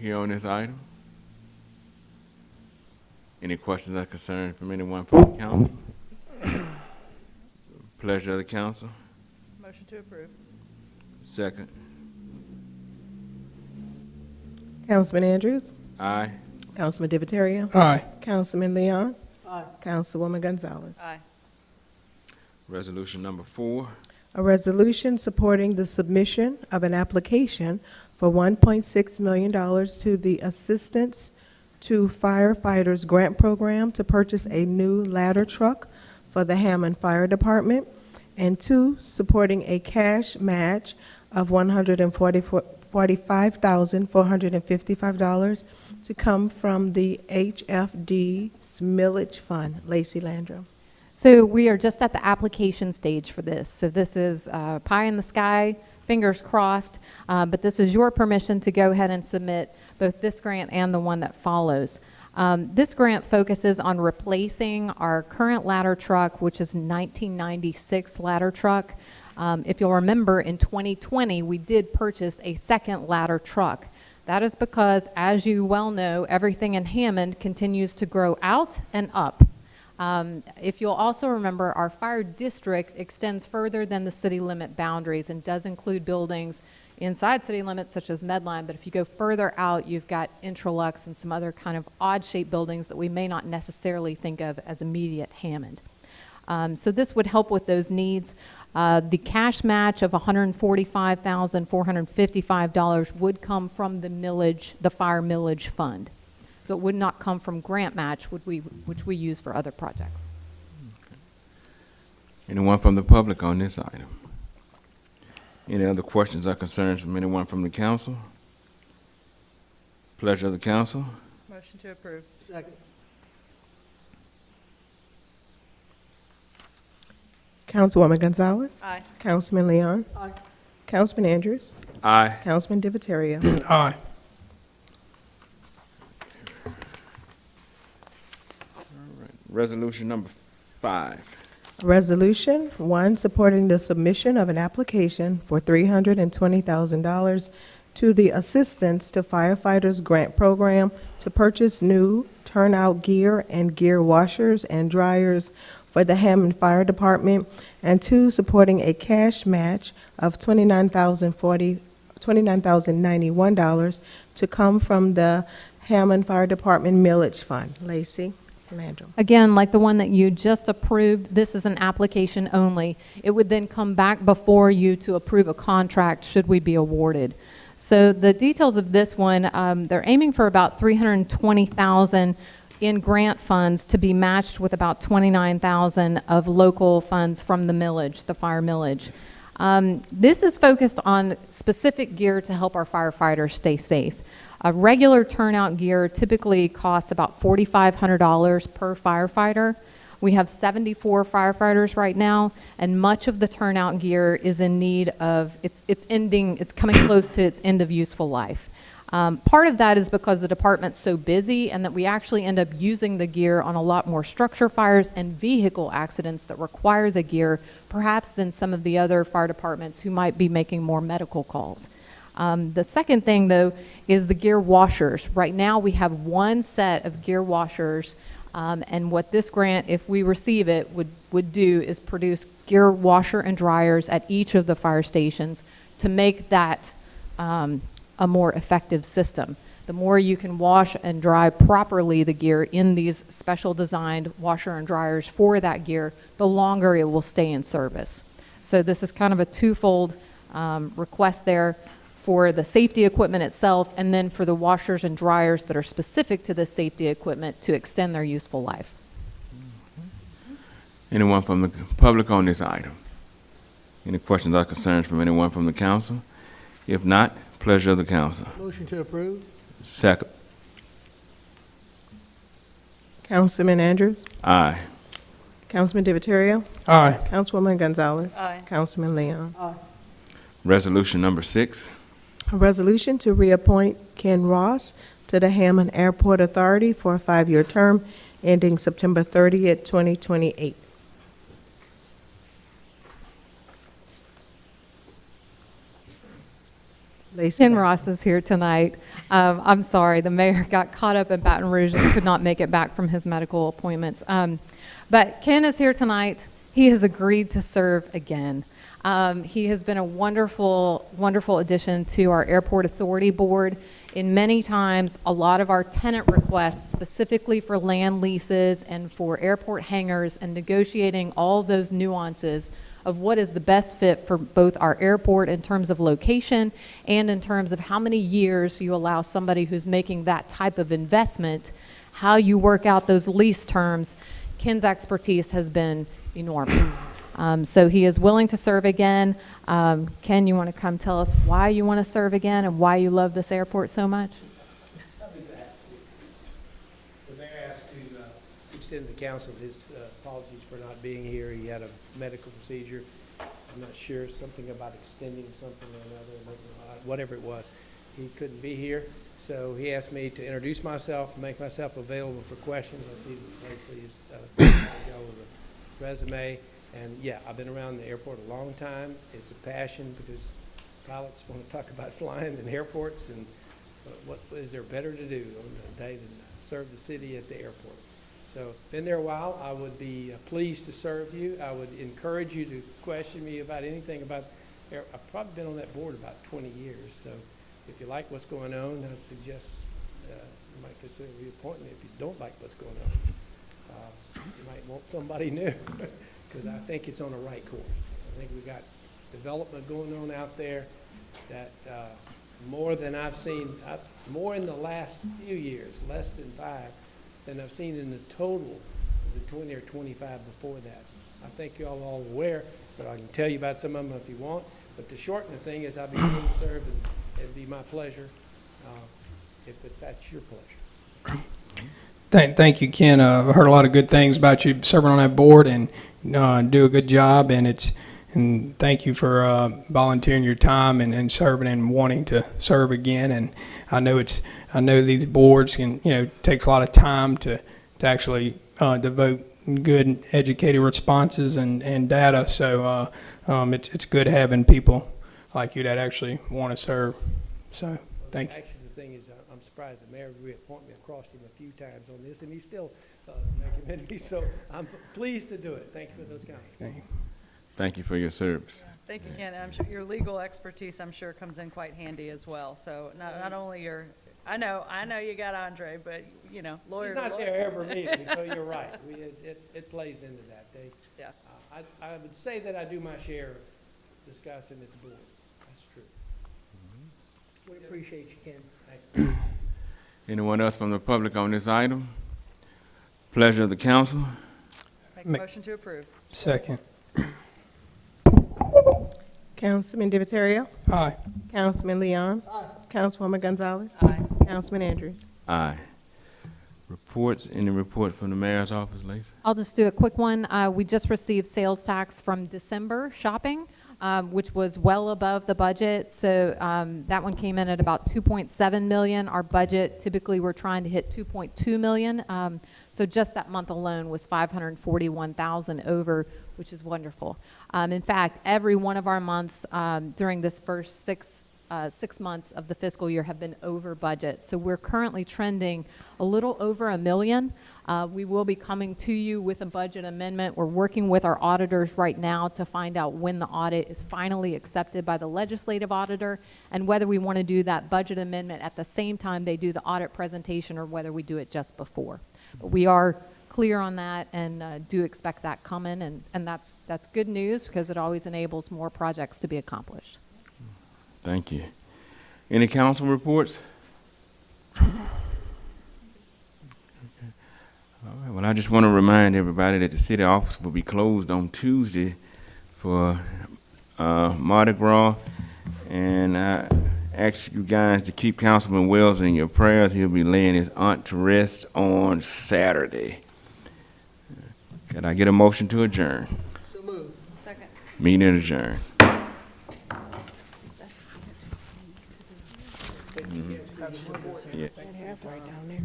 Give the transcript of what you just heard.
here on this item? Any questions or concerns from anyone from the council? Pleasure of the council. Motion to approve. Second. Councilman Andrews? Aye. Councilman Divatario? Aye. Councilman Leon? Aye. Councilwoman Gonzalez? Aye. Resolution number 4. A resolution supporting the submission of an application for $1.6 million to the Assistance to Firefighters Grant Program to purchase a new ladder truck for the Hammond Fire Department, and 2, supporting a cash match of $145,455 to come from the HFD's Millage Fund. Lacey Landrum. So we are just at the application stage for this. So this is pie in the sky, fingers crossed, but this is your permission to go ahead and submit both this grant and the one that follows. This grant focuses on replacing our current ladder truck, which is 1996 ladder truck. If you'll remember, in 2020, we did purchase a second ladder truck. That is because, as you well know, everything in Hammond continues to grow out and up. If you'll also remember, our fire district extends further than the city limit boundaries and does include buildings inside city limits such as Medline, but if you go further out, you've got Intralux and some other kind of odd-shaped buildings that we may not necessarily think of as immediate Hammond. So this would help with those needs. The cash match of $145,455 would come from the fire millage fund. So it would not come from grant match, which we use for other projects. Okay. Anyone from the public on this item? Any other questions or concerns from anyone from the council? Pleasure of the council. Motion to approve. Second. Councilwoman Gonzalez? Aye. Councilman Leon? Aye. Councilman Andrews? Aye. Councilman Divatario? Aye. Resolution number 5. Resolution 1, supporting the submission of an application for $320,000 to the Assistance to Firefighters Grant Program to purchase new turnout gear and gear washers and dryers for the Hammond Fire Department, and 2, supporting a cash match of $29,091 to come from the Hammond Fire Department Millage Fund. Lacey Landrum. Again, like the one that you just approved, this is an application only. It would then come back before you to approve a contract should we be awarded. So the details of this one, they're aiming for about $320,000 in grant funds to be matched with about $29,000 of local funds from the millage, the fire millage. This is focused on specific gear to help our firefighters stay safe. A regular turnout gear typically costs about $4,500 per firefighter. We have 74 firefighters right now, and much of the turnout gear is in need of, it's coming close to its end of useful life. Part of that is because the department's so busy and that we actually end up using the gear on a lot more structure fires and vehicle accidents that require the gear, perhaps than some of the other fire departments who might be making more medical calls. The second thing, though, is the gear washers. Right now, we have one set of gear washers, and what this grant, if we receive it, would do is produce gear washer and dryers at each of the fire stations to make that a more effective system. The more you can wash and dry properly the gear in these special designed washer and dryers for that gear, the longer it will stay in service. So this is kind of a twofold request there, for the safety equipment itself, and then for the washers and dryers that are specific to the safety equipment to extend their useful life. Anyone from the public on this item? Any questions or concerns from anyone from the council? If not, pleasure of the council. Motion to approve. Second. Councilman Andrews? Aye. Councilman Divatario? Aye. Councilwoman Gonzalez? Aye. Councilman Leon? Aye. Resolution number 6. A resolution to reappoint Ken Ross to the Hammond Airport Authority for a 5-year term ending September 30th, 2028. Lacey. Ken Ross is here tonight. I'm sorry, the mayor got caught up in Baton Rouge and could not make it back from his medical appointments. But Ken is here tonight. He has agreed to serve again. He has been a wonderful, wonderful addition to our Airport Authority Board. In many times, a lot of our tenant requests, specifically for land leases and for airport hangars and negotiating all those nuances of what is the best fit for both our airport in terms of location and in terms of how many years you allow somebody who's making that type of investment, how you work out those lease terms. Ken's expertise has been enormous. So he is willing to serve again. Ken, you want to come tell us why you want to serve again and why you love this airport so much? I'll be back. The mayor asked to extend the council his apologies for not being here. He had a medical procedure. I'm not sure, something about extending something or another, whatever it was. He couldn't be here, so he asked me to introduce myself, make myself available for questions. I see Leslie's resume. And yeah, I've been around the airport a long time. It's a passion because pilots want to talk about flying in airports, and what is there better to do on the day than serve the city at the airport? So been there a while. I would be pleased to serve you. I would encourage you to question me about anything about air. I've probably been on that board about 20 years. So if you like what's going on, I suggest you might consider reappointing me. If you don't like what's going on, you might want somebody new. Because I think it's on the right course. I think we've got development going on out there that more than I've seen, more in the last few years, less than 5, than I've seen in the total of the 20 or 25 before that. I think you're all aware, but I can tell you about some of them if you want. But to shorten the thing is I'll be willing to serve, and it'd be my pleasure if that's your pleasure. Thank you, Ken. I've heard a lot of good things about you serving on that board, and do a good job. And thank you for volunteering your time and serving and wanting to serve again. And I know these boards can, takes a lot of time to actually devote good educated responses and data. So it's good having people like you that actually want to serve. So thank you. Actually, the thing is, I'm surprised the mayor reappointed me. I've crossed him a few times on this, and he's still recommended me. So I'm pleased to do it. Thank you for those comments. Thank you. Thank you for your service. Thank you, Ken. I'm sure your legal expertise, I'm sure, comes in quite handy as well. So not only your, I know you got Andre, but, lawyer He's to not lawyer. there every meeting, so you're right. It plays into that. Yeah. I would say that I do my share of discussing at the board. That's true. We appreciate you, Ken. Thank you. Anyone else from the public on this item? Pleasure of the council. Make a motion to approve. Second. Councilman Divatario. Aye. Councilman Leon. Aye. Councilwoman Gonzalez. Aye. Councilman Andrews. Aye. Reports, any report from the mayor's office, Lacey? I'll just do a quick one. We just received sales tax from December shopping, which was well above the budget. So that one came in at about 2.7 million. Our budget, typically we're trying to hit 2.2 million. So just that month alone was 541,000 over, which is wonderful. In fact, every one of our months during this first 6 months of the fiscal year have been over budget. So we're currently trending a little over $1 million. We will be coming to you with a budget amendment. We're working with our auditors right now to find out when the audit is finally accepted by the legislative auditor and whether we want to do that budget amendment at the same time they do the audit presentation or whether we do it just before. But we are clear on that and do expect that coming, and that's good news because it always enables more projects to be accomplished. Thank you. Any council reports? Okay. All right. Well, I just want to remind everybody that the city office will be closed on Tuesday for Mardi Gras, and I ask you guys to keep Councilman Wells in your prayers. He'll be laying his aunt to rest on Saturday. Can I get a motion to adjourn? So moved. Second. Meeting adjourned. Yeah. Right down there.